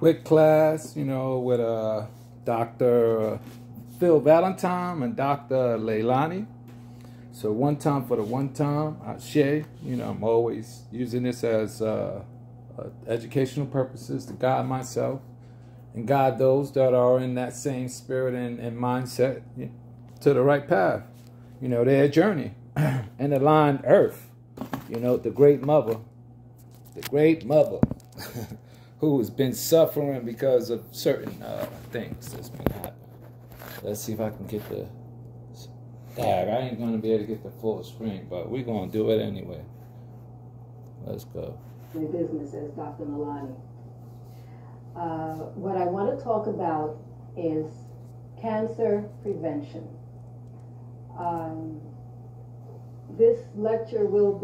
quick class, you know, with Dr. Phil Valentine and Dr. Leilani. So one time for the one time, I share, you know, I'm always using this as educational purposes to guide myself and guide those that are in that same spirit and mindset to the right path, you know, their journey and the line earth, you know, the great mother who has been suffering because of certain things that's been happening. Let's see if I can get the... Dad, I ain't going to be able to get the full screen, but we're going to do it anyway. Let's go. My business as DrNalani. What I want to talk about is cancer prevention. This lecture will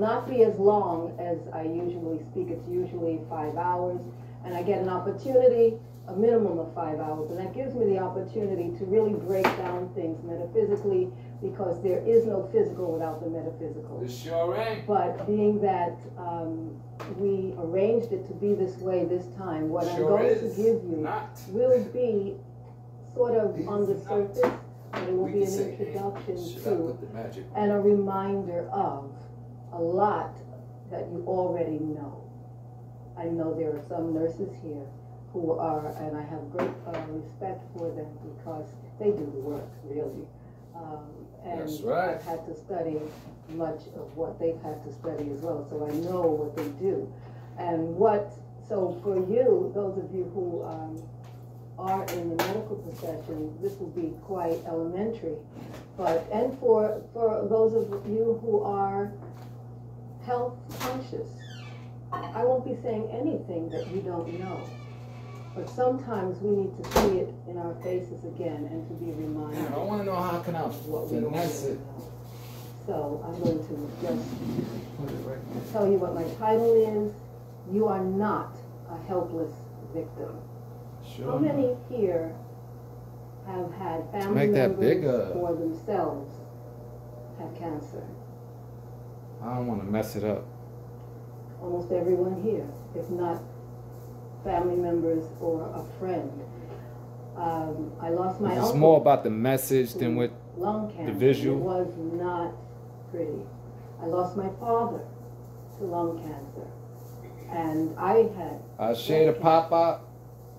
not be as long as I usually speak. It's usually 5 hours, and I get an opportunity, a minimum of 5 hours, and that gives me the opportunity to really break down things metaphysically, because there is no physical without the metaphysical. This sure ain't. But being that we arranged it to be this way this time, what I'm going to give you will be sort of on the surface, but it will be an introduction to and a reminder of a lot that you already know. I know there are some nurses here who are, and I have great respect for them because they do the work, really. And that's right. I've had to study much of what they've had to study as well, so I know what they do. And so for you, those of you who are in the medical profession, this will be quite elementary. And for those of you who are health conscious, I won't be saying anything that you don't know. But sometimes we need to see it in our faces again and to be reminded. Yeah, I want to know how can I finesse it. So I'm going to just tell you what my title is. You are not a helpless victim. Sure. How many here have had family members or themselves have cancer? I don't want to mess it up. Almost everyone here, if not family members or a friend. I lost my uncle. It's more about the message than with lung cancer. The visual. It was not pretty. I lost my father to lung cancer, and I share the pop up.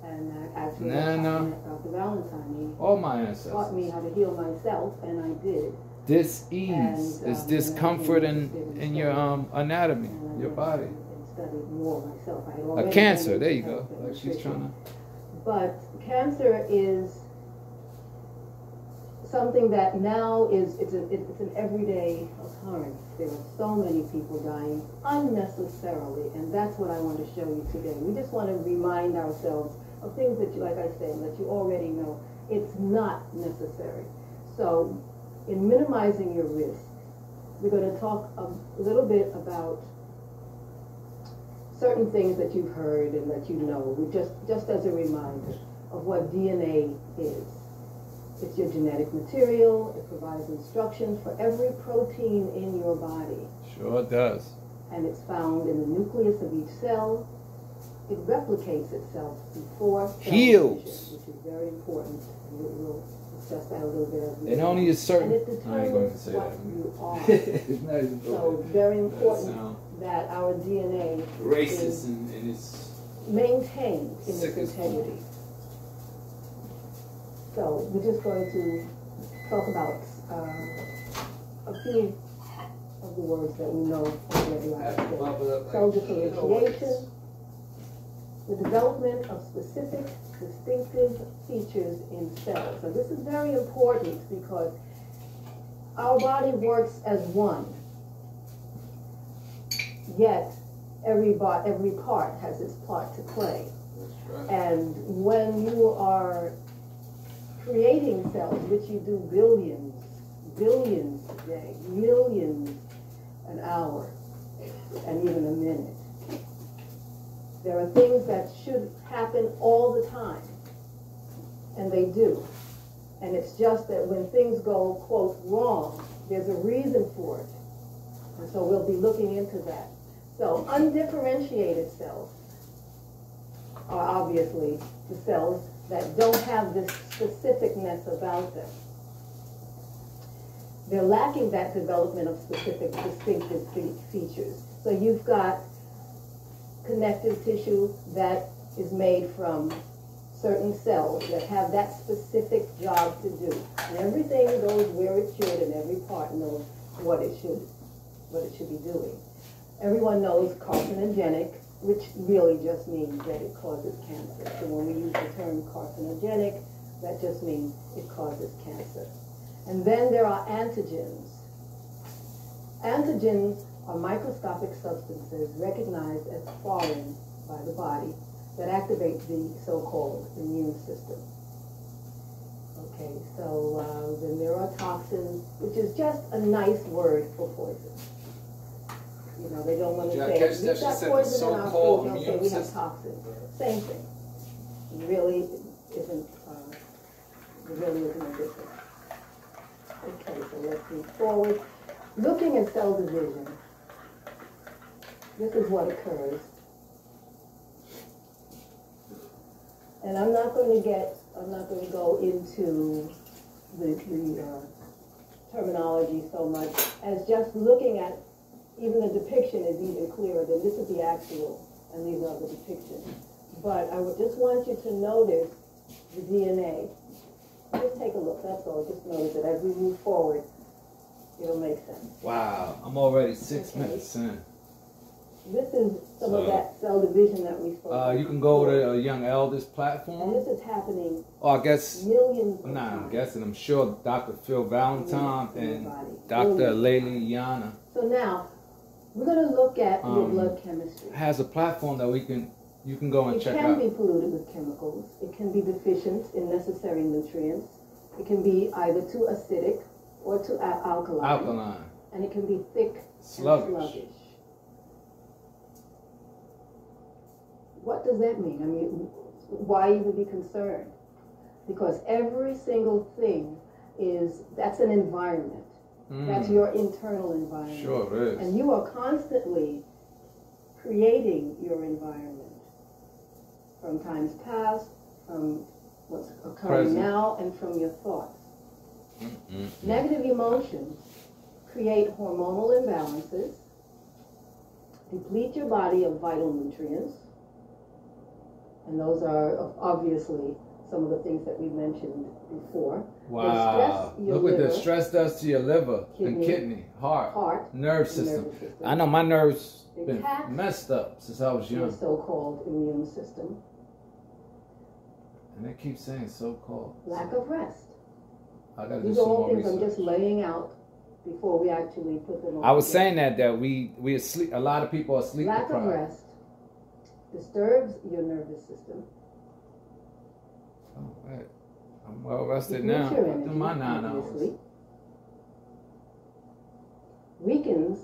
And actually, Dr. Valentine, all my ancestors taught me how to heal myself, and I did. This ease is discomfort in your anatomy, your body. Studied more myself. A cancer, there you go. Like she's trying to. But cancer is something that now it's an everyday occurrence. There are so many people dying unnecessarily, and that's what I want to show you today. We just want to remind ourselves of things that you, like I said, that you already know. It's not necessary. So, in minimizing your risk, we're going to talk a little bit about certain things that you've heard and that you know, just as a reminder of what DNA is. It's your genetic material. It provides instructions for every protein in your body. Sure does. And it's found in the nucleus of each cell. It replicates itself before cell heals, division, which is very important. We'll discuss that a little bit as we go. Only a certain. And it determines what you are. So very important that our DNA racist and it's maintained in its integrity. So we're just going to talk about a few of the words that we know already. Like cell differentiation, the development of specific distinctive features in cells. So this is very important because our body works as one. Yet, every part has its part to play. That's right. And when you are creating cells, which you do billions a day, millions an hour, and even a minute, there are things that should happen all the time, and they do. And it's just that when things go, quote, wrong, there's a reason for it. And so we'll be looking into that. So undifferentiated cells are obviously the cells that don't have this specificness about them. They're lacking that development of specific distinctive features. So you've got connective tissue that is made from certain cells that have that specific job to do. And everything goes where it should, and every part knows what it should be doing. Everyone knows carcinogenic, which really just means that it causes cancer. So when we use the term carcinogenic, that just means it causes cancer. And then there are antigens. Antigens are microscopic substances recognized as foreign by the body that activate the so-called immune system. Okay, so then there are toxins, which is just a nice word for poison. You know, they don't want to say, we've got poison in our food, they'll say we have toxins. Same thing. It really isn't a difference. Okay, so let's move forward. Looking at cell division, this is what occurs. And I'm not going to go into the terminology so much as just looking at, even the depiction is even clearer than this is the actual, and these are the depictions. But I would just want you to notice the DNA. Just take a look, that's all. Just notice it. As we move forward, it'll make sense. Wow, I'm already 6 minutes in. This is some of that cell division that we spoke about. You can go to a Young Elders platform. And this is happening I guess, millions of times. I'm guessing, I'm sure Dr. Phil Valentine and Dr. Leiliana. So now, we're going to look at your blood chemistry. Has a platform that you can go and check out. It can be polluted with chemicals. It can be deficient in necessary nutrients. It can be either too acidic or too alkaline. And it can be thick and sluggish. What does that mean? I mean, why even be concerned? Because every single thing that's an environment. That's your internal environment. Sure it is. And you are constantly creating your environment from times past, from what's occurring now, and from your thoughts. Negative emotions create hormonal imbalances, deplete your body of vital nutrients, and those are obviously some of the things that we mentioned before. Wow. Look what the stress does to your liver and kidney, heart, nerve system. I know my nerves been messed up since I was young. Your so-called immune system. And they keep saying so-called. Lack of rest. I gotta do These some are all more things research. I'm just laying out before we actually put them on. I was saying that we asleep. A lot of people are sleep deprived. Lack of rest disturbs your nervous system. Oh, right. I'm well rested now. I do my 9 hours. Weakens,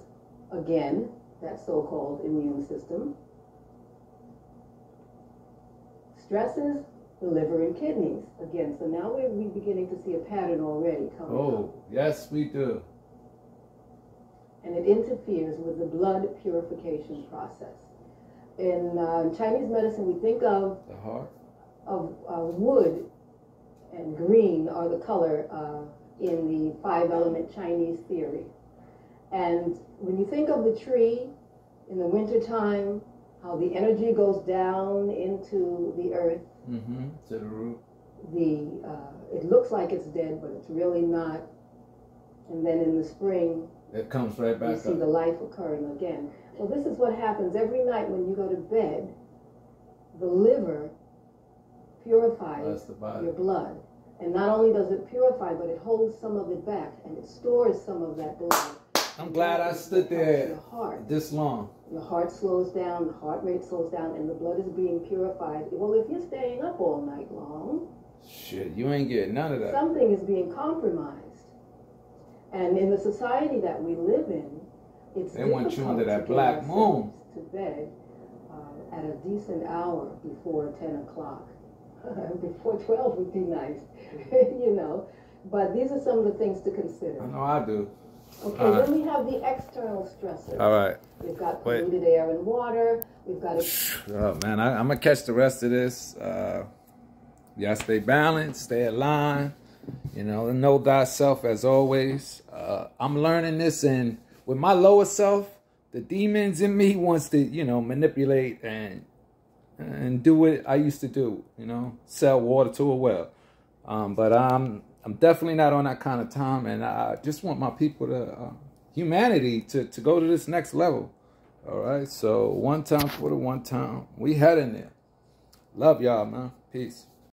again, that so-called immune system. Stresses the liver and kidneys. Again, so now we're beginning to see a pattern already coming up. Oh, yes, we do. And it interferes with the blood purification process. In Chinese medicine, we think of the heart of wood and green are the color in the 5-element Chinese theory. And when you think of the tree in the wintertime, how the energy goes down into the earth, to the root. It looks like it's dead, but it's really not. And then in the spring, it comes right back up. You see the life occurring again. Well, this is what happens every night when you go to bed. The liver purifies your blood. And not only does it purify, but it holds some of it back, and it stores some of that blood. I'm glad I stood there this long. Your heart slows down, the heart rate slows down, and the blood is being purified. Well, if you're staying up all night long, shit, you ain't getting none of that. Something is being compromised. And in the society that we live in, it's they want you under that black moon to bed at a decent hour before 10 o'clock. Before 12 would be nice, you know. But these are some of the things to consider. I know I do. Okay, then we have the external stressors. All right. We've got polluted air and water, We've got to... Oh, man, I'm going to catch the rest of this. Yeah, stay balanced, stay aligned. You know thyself as always. I'm learning this, and with my lower self, the demons in me wants to, manipulate and do what I used to do, sell water to a well. But I'm definitely not on that kind of time, and I just want my people to, humanity to go to this next level. All right, so one time for the one time. We heading there. Love y'all, man. Peace.